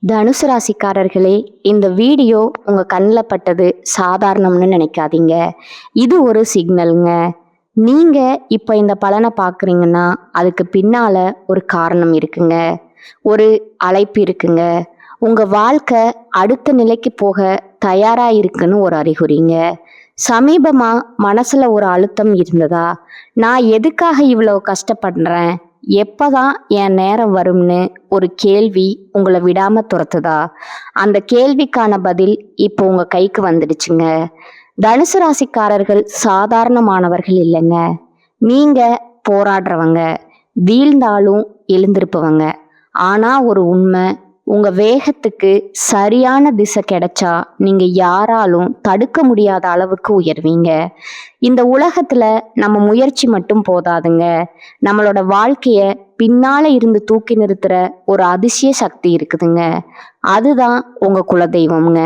தனுசு ராசிக்காரர்களே, இந்த வீடியோ உங்க கண்ணில் பட்டது சாதாரணம்னு நினைக்காதீங்க. இது ஒரு சிக்னலுங்க. நீங்க இப்போ இந்த பலனை பார்க்குறீங்கன்னா அதுக்கு பின்னால ஒரு காரணம் இருக்குங்க. ஒரு அழைப்பு இருக்குங்க. உங்க வாழ்க்கை அடுத்த நிலைக்கு போக தயாரா இருக்குன்னு ஒரு அறிகுறிங்க. சமீபமா மனசுல ஒரு அழுத்தம் இருந்ததா? நான் எதுக்காக இவ்வளவு கஷ்டப்படுறேன், எப்பதான் என் நேரம் வரும்னு ஒரு கேள்வி உங்களை விடாம துரத்துதா? அந்த கேள்விக்கான பதில் இப்போ உங்க கைக்கு வந்துடுச்சுங்க. தனுசு ராசிக்காரர்கள் சாதாரணமானவர்கள் இல்லைங்க. நீங்க போராடுறவங்க, வீழ்ந்தாலும் எழுந்திருப்பவங்க. ஆனா ஒரு உண்மை, உங்க வேகத்துக்கு சரியான திசை கிடைச்சா நீங்க யாராலும் தடுக்க முடியாத அளவுக்கு உயர்வீங்க. இந்த உலகத்துல நம்ம முயற்சி மட்டும் போதாதுங்க. நம்மளோட வாழ்க்கைய பின்னால இருந்து தூக்கி நிறுத்துற ஒரு அதிசய சக்தி இருக்குதுங்க. அதுதான் உங்க குலதெய்வம்ங்க.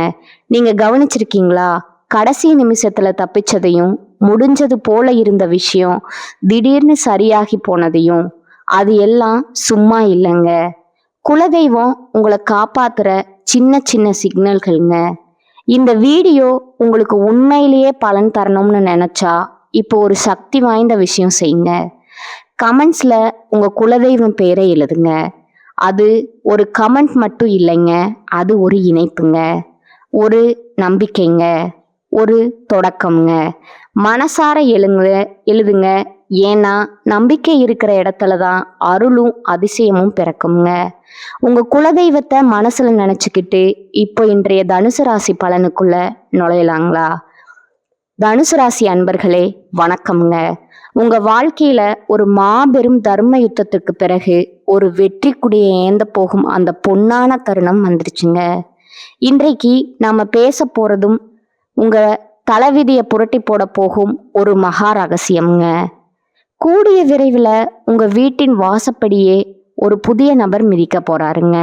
நீங்க கவனிச்சிருக்கீங்களா? கடைசி நிமிஷத்துல தப்பிச்சதையும், முடிஞ்சது போல இருந்த விஷயம் திடீர்னு சரியாகி போனதையும், அது எல்லாம் சும்மா இல்லைங்க. குலதெய்வம் உங்களை காப்பாத்துற சின்ன சின்ன சிக்னல்கள்ங்க. இந்த வீடியோ உங்களுக்கு உண்மையிலேயே பலன் தரணும்னு நினைச்சா இப்போ ஒரு சக்தி வாய்ந்த விஷயம் செய்யுங்க. கமெண்ட்ஸ்ல உங்க குலதெய்வம் பேரை எழுதுங்க. அது ஒரு கமெண்ட் மட்டும் இல்லைங்க, அது ஒரு இணைப்புங்க, ஒரு நம்பிக்கைங்க, ஒரு தொடக்கம்ங்க. மனசார எழுதுங்க. ஏன்னா நம்பிக்கை இருக்கிற இடத்துல தான் அருளும் அதிசயமும் பிறக்குங்க. உங்க குலதெய்வத்தை மனசுல நினைச்சுக்கிட்டு இப்போ இன்றைய தனுசு ராசி பலனுக்குள்ள நுழையலாங்களா? தனுசு ராசி அன்பர்களே, வணக்கம்ங்க. உங்க வாழ்க்கையில ஒரு மாபெரும் தர்ம யுத்தத்துக்கு பிறகு ஒரு வெற்றி கொடியை ஏந்த போகும் அந்த பொன்னான தருணம் வந்துருச்சுங்க. இன்றைக்கு நாம பேச போறதும் உங்க தலைவிதியை புரட்டி போட போகும் ஒரு மகா ரகசியம்ங்க. கூடிய விரைவில் உங்க வீட்டின் வாசப்படியே ஒரு புதிய நபர் மிதிக்க போறாருங்க.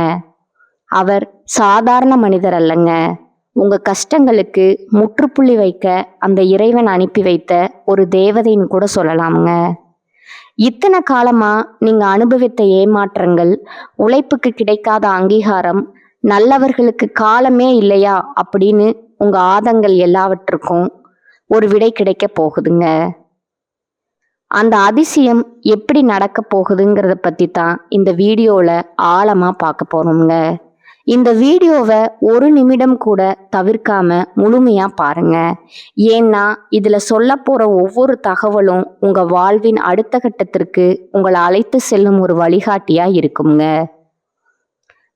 அவர் சாதாரண மனிதர் அல்லங்க. உங்க கஷ்டங்களுக்கு முற்றுப்புள்ளி வைக்க அந்த இறைவன் அனுப்பி வைத்த ஒரு தேவதைன்னு கூட சொல்லலாமுங்க. இத்தனை காலமா நீங்க அனுபவித்த ஏமாற்றங்கள், உழைப்புக்கு கிடைக்காத அங்கீகாரம், நல்லவர்களுக்கு காலமே இல்லையா அப்படின்னு உங்க ஆதங்கள் எல்லாவற்றுக்கும் ஒரு விடை கிடைக்க போகுதுங்க. அந்த அதிசயம் எப்படி நடக்க போகுதுங்கிறத பத்தி தான் இந்த வீடியோல ஆழமா பார்க்க போறோம்ங்க. இந்த வீடியோவை ஒரு நிமிடம் கூட தவிர்க்காம முழுமையா பாருங்க. ஏன்னா இதுல சொல்ல போற ஒவ்வொரு தகவலும் உங்க வாழ்வின் அடுத்த கட்டத்திற்கு உங்களை அழைத்து செல்லும் ஒரு வழிகாட்டியா இருக்குங்க.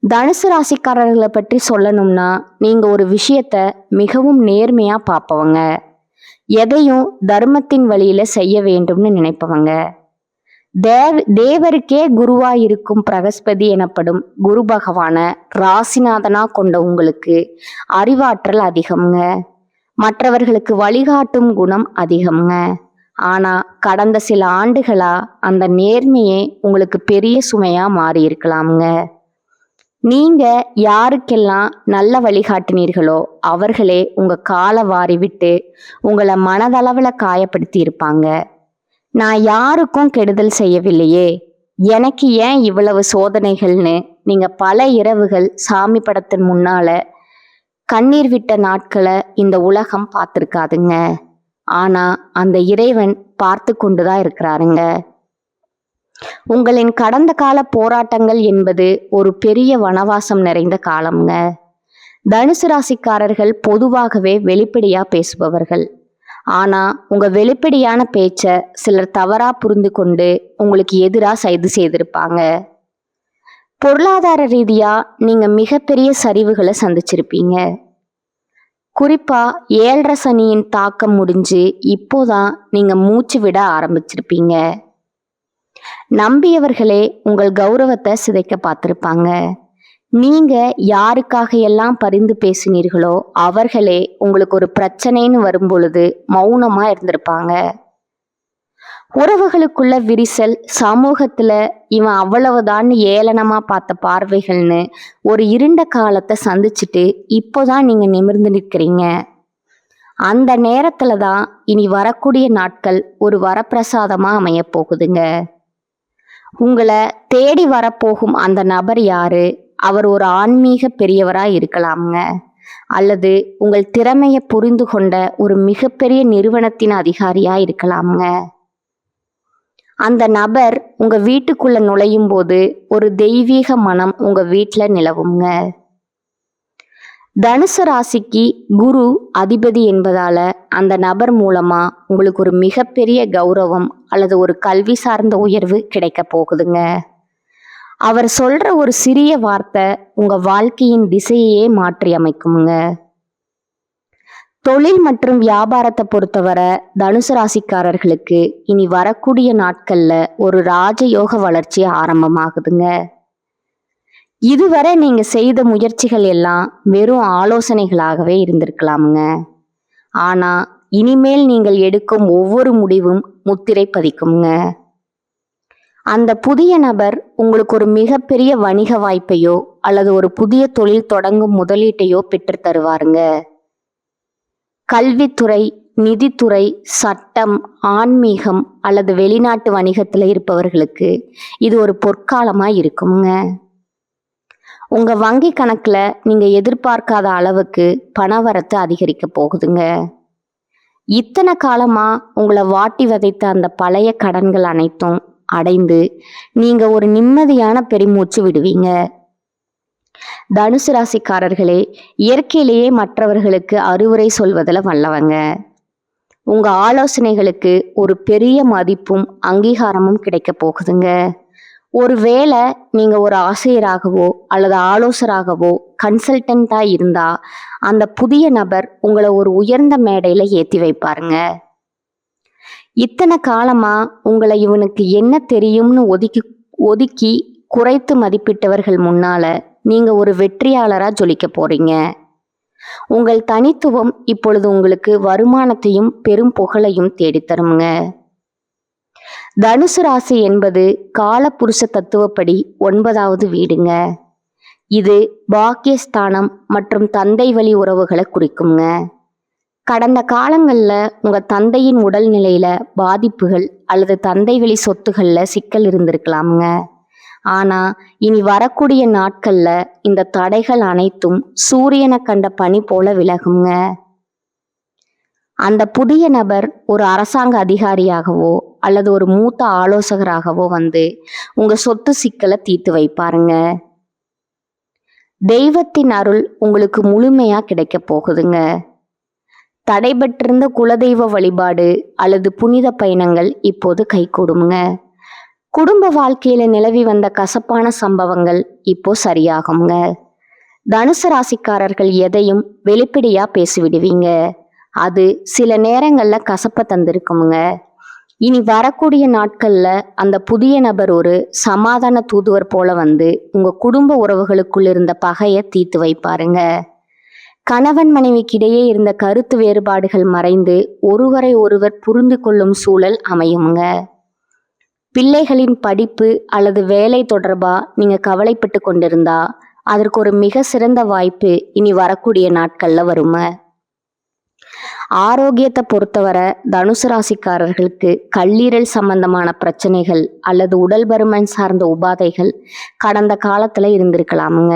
தனுசு ராசிக்காரர்களை பற்றி சொல்லணும்னா, நீங்க ஒரு விஷயத்த மிகவும் நேர்மையா பார்ப்பவங்க. எதையும் தர்மத்தின் வழியில செய்ய வேண்டும்னு நினைப்பவங்க. தேவருக்கே குருவா இருக்கும் பிரகஸ்பதி எனப்படும் குரு பகவான ராசிநாதனா கொண்ட உங்களுக்கு அறிவாற்றல் அதிகம்ங்க. மற்றவர்களுக்கு வழிகாட்டும் குணம் அதிகம்ங்க. ஆனா கடந்த சில ஆண்டுகளா அந்த நேர்மையே உங்களுக்கு பெரிய சுமையா மாறி இருக்கலாம்ங்க. நீங்க யாருக்கெல்லாம் நல்ல வழிகாட்டினீர்களோ அவர்களே உங்க காலை வாரி விட்டு உங்களை மனதளவுல காயப்படுத்தி இருப்பாங்க. நான் யாருக்கும் கெடுதல் செய்யவில்லையே, எனக்கு ஏன் இவ்வளவு சோதனைகள்னு நீங்க பல இரவுகள் சாமி படத்தின் முன்னால கண்ணீர் விட்ட நாட்களை இந்த உலகம் பார்த்துருக்காதுங்க. ஆனா அந்த இறைவன் பார்த்து கொண்டுதான் இருக்கிறாருங்க. உங்களின் கடந்த கால போராட்டங்கள் என்பது ஒரு பெரிய வனவாசம் நிறைந்த காலம்ங்க. தனுசு ராசிக்காரர்கள் பொதுவாகவே வெளிப்படையா பேசுபவர்கள். ஆனா உங்க வெளிப்படையான பேச்ச சிலர் தவறா புரிந்து கொண்டு உங்களுக்கு எதிராக செய்து செய்திருப்பாங்க. பொருளாதார ரீதியா நீங்க மிகப்பெரிய சரிவுகளை சந்திச்சிருப்பீங்க. குறிப்பா 7.5 சனியின் தாக்கம் முடிஞ்சு இப்போதான் நீங்க மூச்சு விட ஆரம்பிச்சிருப்பீங்க. நம்பியவர்களே உங்கள் கௌரவத்தை சிதைக்க பார்த்திருப்பாங்க. நீங்க யாருக்காக எல்லாம் பரிந்து பேசினீர்களோ அவர்களே உங்களுக்கு ஒரு பிரச்சனைன்னு வரும் பொழுது மௌனமா இருந்திருப்பாங்க. உறவுகளுக்குள்ள விரிசல், சமூகத்துல இவன் அவ்வளவுதான் ஏளனமா பார்த்த பார்வைகள்னு ஒரு இருண்ட காலத்தை சந்திச்சுட்டு இப்போதான் நீங்க நிமிர்ந்து நிற்கிறீங்க. அந்த நேரத்துல தான் இனி வரக்கூடிய நாட்கள் ஒரு வரப்பிரசாதமா அமைய போகுதுங்க. உங்களை தேடி வரப்போகும் அந்த நபர் யாரு, அவர் ஒரு ஆன்மீக பெரியவரா இருக்கலாம்ங்க. அல்லது உங்கள் திறமையை புரிந்து கொண்ட ஒரு மிகப்பெரிய நிறுவனத்தின் அதிகாரியா இருக்கலாம்ங்க. அந்த நபர் உங்க வீட்டுக்குள்ள நுழையும் போது ஒரு தெய்வீக மனம் உங்க வீட்டுல நிலவுங்க. தனுசு ராசிக்கு குரு அதிபதி என்பதால அந்த நபர் மூலமா உங்களுக்கு ஒரு மிகப்பெரிய கௌரவம் அல்லது ஒரு கல்வி சார்ந்த உயர்வு கிடைக்க போகுதுங்க. அவர் சொல்ற ஒரு சிறிய வார்த்தை உங்க வாழ்க்கையின் திசையையே மாற்றி அமைக்குங்க. தொழில் மற்றும் வியாபாரத்தை பொறுத்தவரை தனுசு ராசிக்காரர்களுக்கு இனி வரக்கூடிய நாட்கள்ல ஒரு ராஜயோக வளர்ச்சி ஆரம்பமாகுதுங்க. இதுவரை நீங்க செய்த முயற்சிகள் எல்லாம் வெறும் ஆலோசனைகளாகவே இருந்திருக்கலாமுங்க. ஆனா இனிமேல் நீங்கள் எடுக்கும் ஒவ்வொரு முடிவும் முத்திரை பதிக்குங்க. அந்த புதிய நபர் உங்களுக்கு ஒரு மிகப்பெரிய வணிக வாய்ப்பையோ அல்லது ஒரு புதிய தொழில் தொடங்கும் முதலீட்டையோ பெற்று தருவாருங்க. கல்வித்துறை, நிதித்துறை, சட்டம், ஆன்மீகம் அல்லது வெளிநாட்டு வணிகத்துல இருப்பவர்களுக்கு இது ஒரு பொற்காலமா இருக்குங்க. உங்க வங்கி கணக்குல நீங்க எதிர்பார்க்காத அளவுக்கு பணவரத்து அதிகரிக்க போகுதுங்க. இத்தனை காலமா உங்களை வாட்டி வதைத்த அந்த பழைய கடன்கள் அனைத்தும் அடைந்து நீங்க ஒரு நிம்மதியான பெருமூச்சு விடுவீங்க. தனுசு ராசிக்காரர்களே, இயற்கையிலேயே மற்றவர்களுக்கு அறிவுரை சொல்வதில் வல்லவங்க. உங்க ஆலோசனைகளுக்கு ஒரு பெரிய மதிப்பும் அங்கீகாரமும் கிடைக்க போகுதுங்க. ஒருவேளை நீங்க ஒரு ஆசிரியராகவோ அல்லது ஆலோசகராகவோ கன்சல்டண்டா இருந்தா அந்த புதிய நபர் உங்களை ஒரு உயர்ந்த மேடையில ஏத்தி வைப்பாருங்க. இத்தனை காலமா உங்களை இவனுக்கு என்ன தெரியும்னு ஒதுக்கி குறைத்து மதிப்பிட்டவர்கள் முன்னால நீங்க ஒரு வெற்றியாளரா ஜொலிக்க போறீங்க. உங்கள் தனித்துவம் இப்பொழுது உங்களுக்கு வருமானத்தையும் பெரும் புகழையும் தேடித்தருங்க. தனுசு ராசி என்பது காலபுருஷ தத்துவப்படி 9வது வீடுங்க. இது பாக்கியஸ்தானம் மற்றும் தந்தை வழி உறவுகளை குறிக்குங்க. கடந்த காலங்கள்ல உங்க தந்தையின் உடல்நிலையில பாதிப்புகள் அல்லது தந்தை வழி சொத்துகள்ல சிக்கல் இருந்திருக்கலாமுங்க. ஆனா இனி வரக்கூடிய நாட்கள்ல இந்த தடைகள் அனைத்தும் சூரியனை கண்ட பனி போல விலகுங்க. அந்த புதிய நபர் ஒரு அரசாங்க அதிகாரியாகவோ அல்லது ஒரு மூத்த ஆலோசகராகவோ வந்து உங்க சொத்து சிக்கலை தீர்த்து வைப்பாருங்க. தெய்வத்தின் அருள் உங்களுக்கு முழுமையா கிடைக்க போகுதுங்க. தடைபட்டிருந்த குலதெய்வ வழிபாடு அல்லது புனித பயணங்கள் இப்போது கைகூடுங்க. குடும்ப வாழ்க்கையில நிலவி வந்த கசப்பான சம்பவங்கள் இப்போ சரியாகுங்க. தனுசு ராசிக்காரர்கள் எதையும் வெளிப்படையா பேசிவிடுவீங்க. அது சில நேரங்கள்ல கசப்பை தந்திருக்குமுங்க. இனி வரக்கூடிய நாட்கள்ல அந்த புதிய நபர் ஒரு சமாதான தூதுவர் போல வந்து உங்க குடும்ப உறவுகளுக்குள் இருந்த பகையை தீர்த்து வைப்பாருங்க. கணவன் மனைவிக்கிடையே இருந்த கருத்து வேறுபாடுகள் மறைந்து ஒருவரை ஒருவர் புரிந்து கொள்ளும் சூழல் அமையுங்க. பிள்ளைகளின் படிப்பு அல்லது வேலை தொடர்பா நீங்க கவலைப்பட்டு கொண்டிருந்தா அதற்கு ஒரு மிக சிறந்த வாய்ப்பு இனி வரக்கூடிய நாட்கள்ல வருங்க. ஆரோக்கியத்தை பொறுத்தவரை தனுசு ராசிக்காரர்களுக்கு கல்லீரல் சம்பந்தமான பிரச்சனைகள் அல்லது உடல் பருமன் சார்ந்த உபாதைகள் கடந்த காலத்துல இருந்திருக்கலாமுங்க.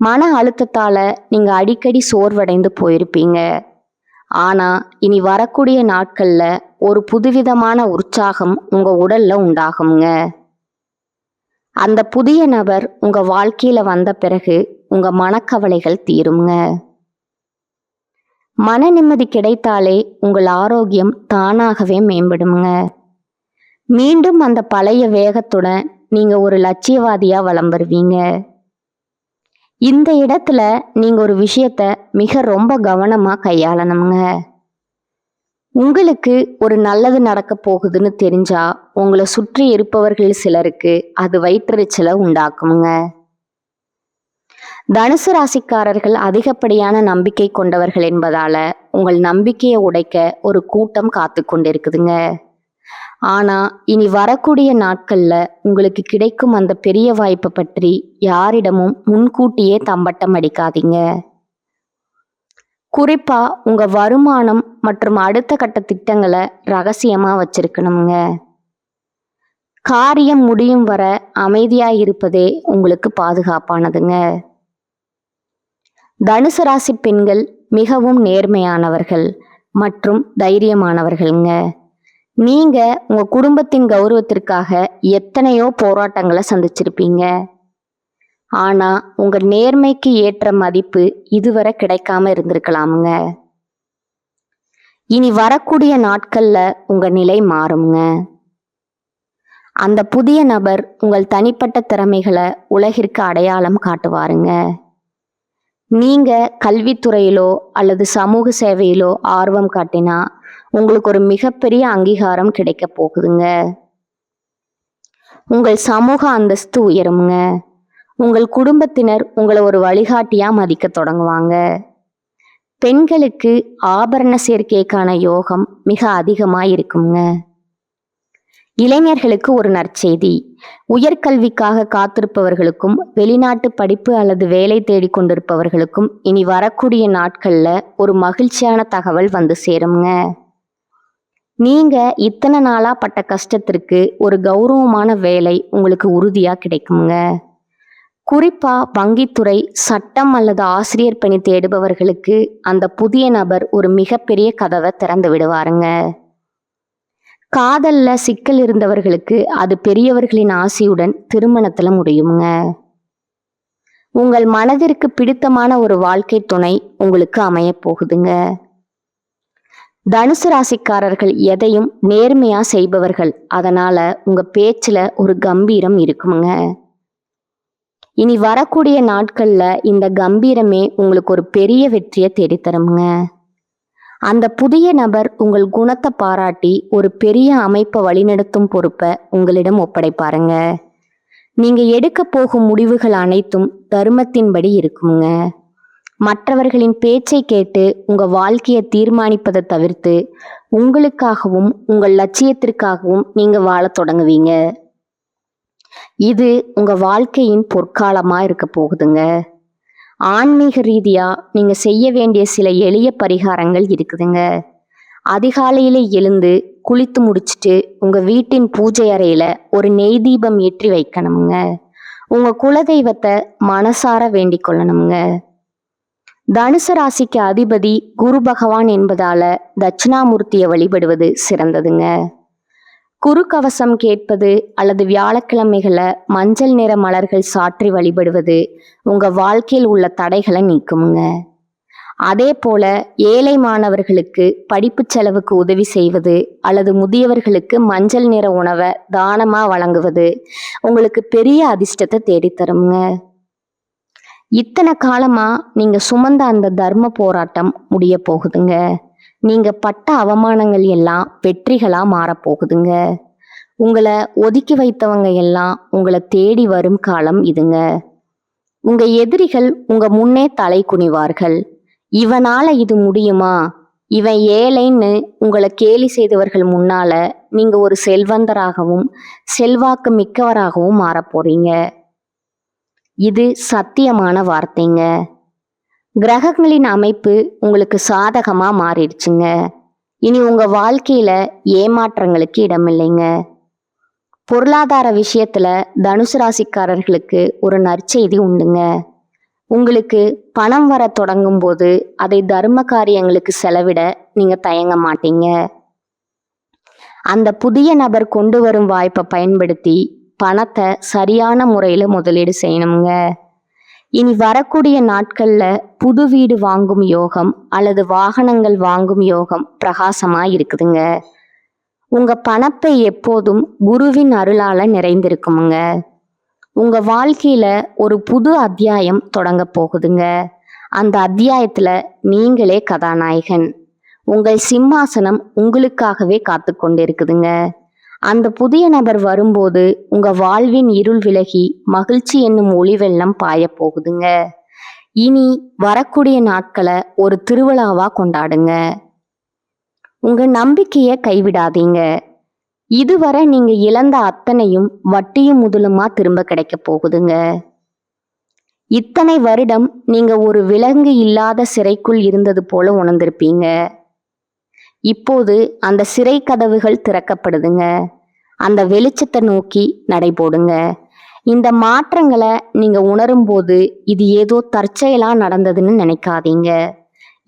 மன அழுத்தத்தால நீங்க அடிக்கடி சோர்வடைந்து போயிருப்பீங்க. ஆனா இனி வரக்கூடிய நாட்கள்ல ஒரு புதுவிதமான உற்சாகம் உங்க உடல்ல உண்டாகுங்க. அந்த புதிய நபர் உங்க வாழ்க்கையில வந்த பிறகு உங்க மனக்கவலைகள் தீருங்க. மன நிம்மதி கிடைத்தாலே உங்கள் ஆரோக்கியம் தானாகவே மேம்படுங்க. மீண்டும் அந்த பழைய வேகத்துடன் நீங்க ஒரு லட்சியவாதியா வலம் வருவீங்க. இந்த இடத்துல நீங்க ஒரு விஷயத்த மிக ரொம்ப கவனமா கையாளணுங்க. உங்களுக்கு ஒரு நல்லது நடக்க போகுதுன்னு தெரிஞ்சா உங்களை சுற்றி இருப்பவர்கள் சிலருக்கு அது வயிற்றெரிச்சலை உண்டாக்குங்க. தனுசு ராசிக்காரர்கள் அதிகப்படியான நம்பிக்கை கொண்டவர்கள் என்பதால உங்கள் நம்பிக்கையை உடைக்க ஒரு கூட்டம் காத்து கொண்டிருக்குதுங்க. ஆனா இனி வரக்கூடிய நாட்கள்ல உங்களுக்கு கிடைக்கும் அந்த பெரிய வாய்ப்பை பற்றி யாரிடமும் முன்கூட்டியே தம்பட்டம் அடிக்காதீங்க. குறிப்பா உங்க வருமானம் மற்றும் அடுத்த கட்ட திட்டங்களை ரகசியமா வச்சிருக்கணுங்க. காரியம் முடியும் வர அமைதியா இருப்பதே உங்களுக்கு பாதுகாப்பானதுங்க. தனுசு ராசி பெண்கள் மிகவும் நேர்மையானவர்கள் மற்றும் தைரியமானவர்கள்ங்க. நீங்க உங்க குடும்பத்தின் கௌரவத்திற்காக எத்தனையோ போராட்டங்களை சந்திச்சிருப்பீங்க. ஆனா உங்க நேர்மைக்கு ஏற்ற மதிப்பு இதுவரை கிடைக்காம இருந்திருக்கலாமுங்க. இனி வரக்கூடிய நாட்கள்ல உங்க நிலை மாறுங்க. அந்த புதிய நபர் உங்கள் தனிப்பட்ட திறமைகளை உலகிற்கு அடையாளம் காட்டுவாருங்க. நீங்க கல்வித்துறையிலோ அல்லது சமூக சேவையிலோ ஆர்வம் காட்டினா உங்களுக்கு ஒரு மிகப்பெரிய அங்கீகாரம் கிடைக்க போகுதுங்க. உங்கள் சமூக அந்தஸ்து உயருங்க. உங்கள் குடும்பத்தினர் உங்களை ஒரு வழிகாட்டியா மதிக்க தொடங்குவாங்க. பெண்களுக்கு ஆபரண சேர்க்கைக்கான யோகம் மிக அதிகமா இருக்குங்க. இளைஞர்களுக்கு ஒரு நற்செய்தி. உயர்கல்விக்காக காத்திருப்பவர்களுக்கும் வெளிநாட்டு படிப்பு அல்லது வேலை தேடிக் கொண்டிருப்பவர்களுக்கும் இனி வரக்கூடிய நாட்கள்ல ஒரு மகிழ்ச்சியான தகவல் வந்து சேருங்க. நீங்க இத்தனை நாளா பட்ட கஷ்டத்திற்கு ஒரு கௌரவமான வேலை உங்களுக்கு உறுதியா கிடைக்குங்க. குறிப்பா வங்கித்துறை, சட்டம் அல்லது ஆசிரியர் பணி தேடுபவர்களுக்கு அந்த புதிய நபர் ஒரு மிகப்பெரிய கதவை திறந்து விடுவாருங்க. காதல்ல சிக்கல் இருந்தவர்களுக்கு அது பெரியவர்களின் ஆசியுடன் திருமணத்துல முடியுங்க. உங்கள் மனதிற்கு பிடித்தமான ஒரு வாழ்க்கை துணை உங்களுக்கு அமைய போகுதுங்க. தனுசு ராசிக்காரர்கள் எதையும் நேர்மையா செய்பவர்கள். அதனால உங்க பேச்சுல ஒரு கம்பீரம் இருக்குங்க. இனி வரக்கூடிய நாட்கள்ல இந்த கம்பீரமே உங்களுக்கு ஒரு பெரிய வெற்றியை தேடித்தருங்க. அந்த புதிய நபர் உங்கள் குணத்தை பாராட்டி ஒரு பெரிய அமைப்பை வழிநடத்தும் பொறுப்பை உங்களிடம் ஒப்படைப்பாருங்க. நீங்க எடுக்க போகும் முடிவுகள் அனைத்தும் தர்மத்தின்படி இருக்குங்க. மற்றவர்களின் பேச்சை கேட்டு உங்க வாழ்க்கையை தீர்மானிப்பதை தவிர்த்து உங்களுக்காகவும் உங்கள் லட்சியத்திற்காகவும் நீங்க வாழத் தொடங்குவீங்க. இது உங்க வாழ்க்கையின் பொற்காலமா இருக்க போகுதுங்க. ஆன்மீக ரீதியா நீங்க செய்ய வேண்டிய சில எளிய பரிகாரங்கள் இருக்குதுங்க. அதிகாலையில எழுந்து குளித்து முடிச்சுட்டு உங்க வீட்டின் பூஜை அறையில ஒரு நெய் தீபம் ஏற்றி வைக்கணுங்க. உங்க குலதெய்வத்தை மனசார வேண்டிக் கொள்ளணுங்க. தனுசு ராசிக்கு அதிபதி குரு பகவான் என்பதால தட்சிணாமூர்த்தியை வழிபடுவது சிறந்ததுங்க. குரு கவசம் கேட்பது அல்லது வியாழக்கிழமைகளை மஞ்சள் நிற மலர்கள் சாற்றி வழிபடுவது உங்க வாழ்க்கையில் உள்ள தடைகளை நீக்குங்க. அதே போல ஏழை மாணவர்களுக்கு படிப்பு செலவுக்கு உதவி செய்வது அல்லது முதியவர்களுக்கு மஞ்சள் நிற உணவை தானமா வழங்குவது உங்களுக்கு பெரிய அதிர்ஷ்டத்தை தேடித்தருங்க. இத்தனை காலமா நீங்க சுமந்த அந்த தர்ம போராட்டம் முடிய போகுதுங்க. நீங்க பட்ட அவமானங்கள் எல்லாம் வெற்றிகளா மாறப்போகுதுங்க. உங்களை ஒதுக்கி வைத்தவங்க எல்லாம் உங்களை தேடி வரும் காலம் இதுங்க. உங்க எதிரிகள் உங்க முன்னே தலை குனிவார்கள். இவனால இது முடியுமா, இவன் ஏழைன்னு உங்களை கேலி செய்தவர்கள் முன்னால நீங்க ஒரு செல்வந்தராகவும் செல்வாக்கு மிக்கவராகவும் மாறப்போறீங்க. இது சத்தியமான வார்த்தைங்க. கிரகங்களின் அமைப்பு உங்களுக்கு சாதகமா மாறிடுச்சுங்க. இனி உங்க வாழ்க்கையில ஏமாற்றங்களுக்கு இடமில்லைங்க. பொருளாதார விஷயத்துல தனுசு ராசிக்காரர்களுக்கு ஒரு நற்செய்தி உண்டுங்க. உங்களுக்கு பணம் வர தொடங்கும் போது அதை தர்ம காரியங்களுக்கு செலவிட நீங்க தயங்க மாட்டீங்க. அந்த புதிய நபர் கொண்டு வரும் வாய்ப்பை பயன்படுத்தி பணத்தை சரியான முறையில முதலீடு செய்யணுங்க. இனி வரக்கூடிய நாட்கள்ல புது வீடு வாங்கும் யோகம் அல்லது வாகனங்கள் வாங்கும் யோகம் பிரகாசமா இருக்குதுங்க. உங்க பணப்பை எப்போதும் குருவின் அருளால நிறைந்திருக்குமுங்க. உங்க வாழ்க்கையில ஒரு புது அத்தியாயம் தொடங்க போகுதுங்க. அந்த அத்தியாயத்துல நீங்களே கதாநாயகன். உங்கள் சிம்மாசனம் உங்களுக்காகவே காத்து கொண்டிருக்குதுங்க. அந்த புதிய நபர் வரும்போது உங்க வாழ்வின் இருள் விலகி மகிழ்ச்சி என்னும் ஒளி வெள்ளம் பாய போகுதுங்க. இனி வரக்கூடிய நாட்களை ஒரு திருவிழாவா கொண்டாடுங்க. உங்க நம்பிக்கையை கைவிடாதீங்க. இதுவரை நீங்க இழந்த அத்தனையும் வட்டியும் முதலுமா திரும்ப கிடைக்க போகுதுங்க. இத்தனை வருடம் நீங்க ஒரு விலங்கு இல்லாத சிறைக்குள் இருந்தது போல உணர்ந்திருப்பீங்க. இப்போது அந்த சிறை கதவுகள் திறக்கப்படுதுங்க. அந்த வெளிச்சத்தை நோக்கி நடைபோடுங்க. இந்த மாற்றங்களை நீங்க உணரும் போது இது ஏதோ தற்செயலா நடந்ததுன்னு நினைக்காதீங்க.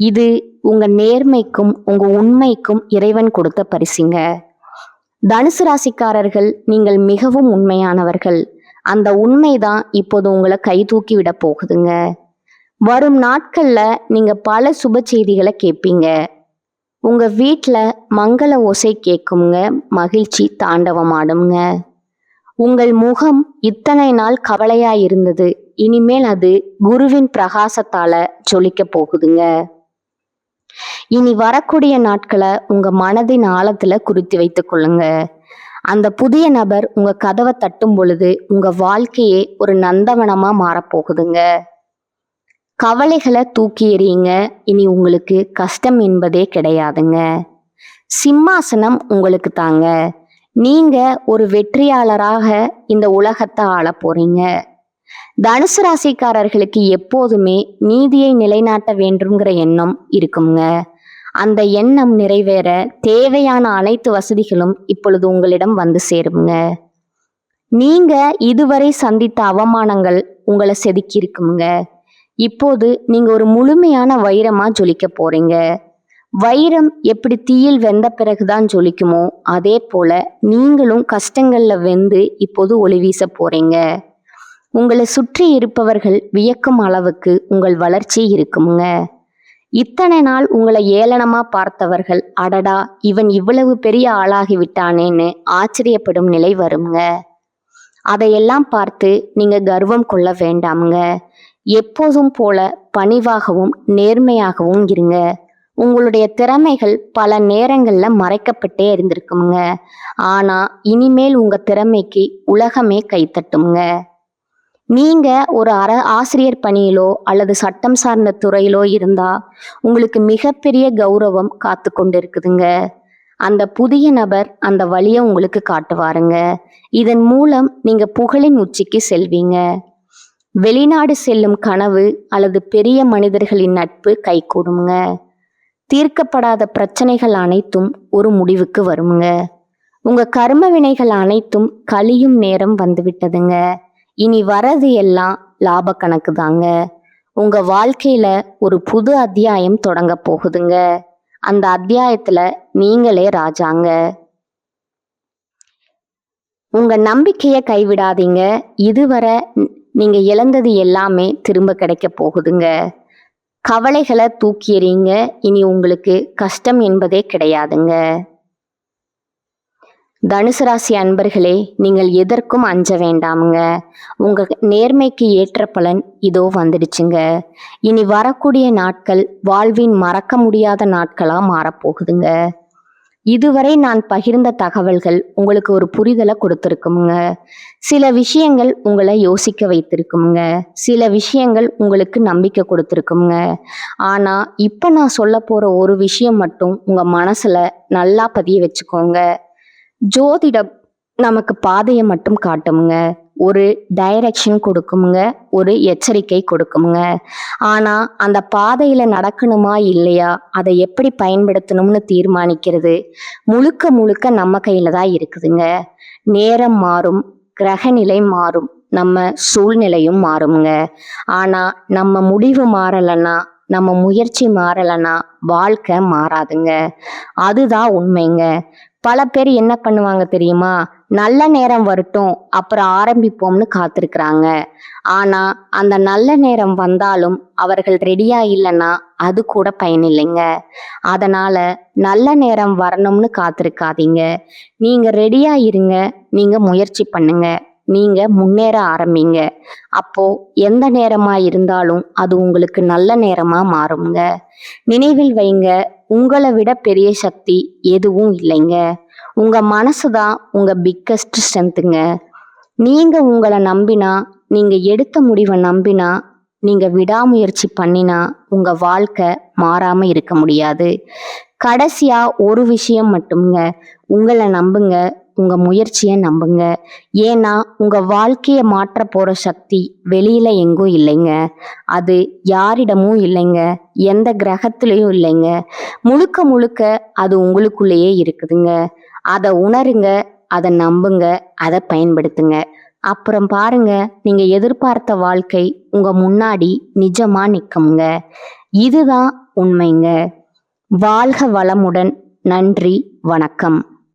இது உங்க நேர்மைக்கும் உங்க உண்மைக்கும் இறைவன் கொடுத்த பரிசுங்க. தனுசு ராசிக்காரர்கள், நீங்கள் மிகவும் உண்மையானவர்கள். அந்த உண்மைதான் இப்போது உங்களை கை தூக்கி விட போகுதுங்க. வரும் நாட்கள்ல நீங்க பல சுப செய்திகளை கேட்பீங்க. உங்க வீட்டுல மங்கள ஓசை கேட்குங்க, மகிழ்ச்சி தாண்டவமாடுங்க. உங்கள் முகம் இத்தனை நாள் கவலையா இருந்தது, இனிமேல் அது குருவின் பிரகாசத்தால ஜொலிக்க போகுதுங்க. இனி வரக்கூடிய நாட்களை உங்க மனதின் ஆழத்துல குறித்து வைத்துக் கொள்ளுங்க. அந்த புதிய நபர் உங்க கதவை தட்டும் பொழுது உங்க வாழ்க்கையே ஒரு நந்தவனமா மாறப்போகுதுங்க. கவலைகளை தூக்கி எறியுங்க. இனி உங்களுக்கு கஷ்டம் என்பதே கிடையாதுங்க. சிம்மாசனம் உங்களுக்கு தாங்க. நீங்க ஒரு வெற்றியாளராக இந்த உலகத்தை ஆள போறீங்க. தனுசு ராசிக்காரர்களுக்கு எப்போதுமே நீதியை நிலைநாட்ட வேண்டும்ங்கிற எண்ணம் இருக்குங்க. அந்த எண்ணம் நிறைவேற தேவையான அனைத்து வசதிகளும் இப்பொழுது உங்களிடம் வந்து சேருங்க. நீங்க இதுவரை சந்தித்த அவமானங்கள் உங்களை செதுக்கி இருக்குங்க. இப்போது நீங்க ஒரு முழுமையான வைரமா ஜொலிக்க போறீங்க. வைரம் எப்படி தீயில் வெந்த பிறகுதான் ஜொலிக்குமோ, அதே போல நீங்களும் கஷ்டங்கள்ல வெந்து இப்போது ஒளி வீச போறீங்க. உங்களை சுற்றி இருப்பவர்கள் வியக்கும் அளவுக்கு உங்கள் வளர்ச்சி இருக்குங்க. இத்தனை நாள் உங்களை ஏளனமா பார்த்தவர்கள், அடடா இவன் இவ்வளவு பெரிய ஆளாகி விட்டானேன்னு ஆச்சரியப்படும் நிலை வருங்க. அதையெல்லாம் பார்த்து நீங்க கர்வம் கொள்ள வேண்டாமுங்க. எப்போதும் போல பணிவாகவும் நேர்மையாகவும் இருங்க. உங்களுடைய திறமைகள் பல நேரங்கள்ல மறைக்கப்பட்டே இருந்திருக்குங்க. ஆனா இனிமேல் உங்க திறமைக்கு உலகமே கைத்தட்டுங்க. நீங்க ஒரு ஆசிரியர் பணியிலோ அல்லது சட்டம் சார்ந்த துறையிலோ இருந்தா உங்களுக்கு மிகப்பெரிய கௌரவம் காத்து கொண்டு இருக்குதுங்க. அந்த புதிய நபர் அந்த வழியை உங்களுக்கு காட்டுவாருங்க. இதன் மூலம் நீங்க புகழின் உச்சிக்கு செல்வீங்க. வெளிநாடு செல்லும் கனவு அல்லது பெரிய மனிதர்களின் நட்பு கைகூடுங்க. தீர்க்கப்படாத பிரச்சனைகள் அனைத்தும் ஒரு முடிவுக்கு வருங்க. உங்க கர்ம வினைகள் அனைத்தும் கழியும் நேரம் வந்துவிட்டதுங்க. இனி வரது எல்லாம் லாப கணக்கு தாங்க. உங்க வாழ்க்கையில ஒரு புது அத்தியாயம் தொடங்க போகுதுங்க. அந்த அத்தியாயத்துல நீங்களே ராஜாங்க. உங்க நம்பிக்கைய கைவிடாதீங்க. இதுவரை நீங்க இழந்தது எல்லாமே திரும்ப கிடைக்க போகுதுங்க. கவலைகளை தூக்கி எறியுங்க. இனி உங்களுக்கு கஷ்டம் என்பதே கிடையாதுங்க. தனுசு ராசி அன்பர்களே, நீங்கள் எதற்கும் அஞ்ச வேண்டாமுங்க. உங்க நேர்மைக்கு ஏற்ற பலன் இதோ வந்துடுச்சுங்க. இனி வரக்கூடிய நாட்கள் வாழ்வின் மறக்க முடியாத நாட்களா மாறப்போகுதுங்க. இதுவரை நான் பகிர்ந்த தகவல்கள் உங்களுக்கு ஒரு புரிதலை கொடுத்துருக்குமுங்க. சில விஷயங்கள் உங்களை யோசிக்க வைத்திருக்குமுங்க. சில விஷயங்கள் உங்களுக்கு நம்பிக்கை கொடுத்துருக்குமுங்க. ஆனா இப்ப நான் சொல்ல போற ஒரு விஷயம் மட்டும் உங்க மனசுல நல்லா பதிய வச்சுக்கோங்க. ஜோதிடம் நமக்கு பாதையை மட்டும் காட்டுமுங்க, ஒரு டைரக்ஷன் கொடுக்குமுங்க, ஒரு எச்சரிக்கை கொடுக்குமுங்க. ஆனா அந்த பாதையில நடக்கணுமா இல்லையா, அதை எப்படி பயன்படுத்தணும்னு தீர்மானிக்கிறது முழுக்க முழுக்க நம்ம கையில தான் இருக்குதுங்க. நேரம் மாறும், கிரகநிலை மாறும், நம்ம சூழ்நிலையும் மாறுங்க. ஆனா நம்ம முடிவு மாறலைன்னா, நம்ம முயற்சி மாறலைன்னா வாழ்க்கை மாறாதுங்க. அதுதான் உண்மைங்க. பல பேர் என்ன பண்ணுவாங்க தெரியுமா, நல்ல நேரம் வரட்டும் அப்புறம் ஆரம்பிப்போம்னு காத்திருக்கிறாங்க. ஆனா அந்த நல்ல நேரம் வந்தாலும் அவர்கள் ரெடியா இல்லைன்னா அது கூட பயனில்லைங்க. அதனால நல்ல நேரம் வரணும்னு காத்திருக்காதீங்க. நீங்க ரெடியா இருங்க. நீங்க முயற்சி பண்ணுங்க. நீங்க முன்னேற ஆரம்பிங்க. அப்போ எந்த நேரமா இருந்தாலும் அது உங்களுக்கு நல்ல நேரமா மாறுங்க. நினைவில் வைங்க, உங்களை விட பெரிய சக்தி எதுவும் இல்லைங்க. உங்க மனசுதான் உங்க பிக்கஸ்ட் ஸ்ட்ரென்த்துங்க. நீங்க உங்களை நம்பினா, நீங்க எடுத்த முடிவை நம்பினா, நீங்க விடாமுயற்சி பண்ணினா உங்க வாழ்க்கை மாறாம இருக்க முடியாது. கடைசியா ஒரு விஷயம் மட்டும்ங்க, உங்களை நம்புங்க, உங்க முயற்சியை நம்புங்க. ஏன்னா உங்க வாழ்க்கையை மாற்ற போற சக்தி வெளியில எங்கும் இல்லைங்க. அது யாரிடமும் இல்லைங்க, எந்த கிரகத்திலையும் இல்லைங்க. முழுக்க முழுக்க அது உங்களுக்குள்ளேயே இருக்குதுங்க. அதை உணருங்க. அதை நம்புங்க, அதை பயன்படுத்துங்க. அப்புறம் பாருங்க, நீங்க எதிர்பார்த்த வாழ்க்கை உங்க முன்னாடி நிஜமா நிக்குங்க. இதுதான் உண்மைங்க. வாழ்க வளமுடன். நன்றி, வணக்கம்.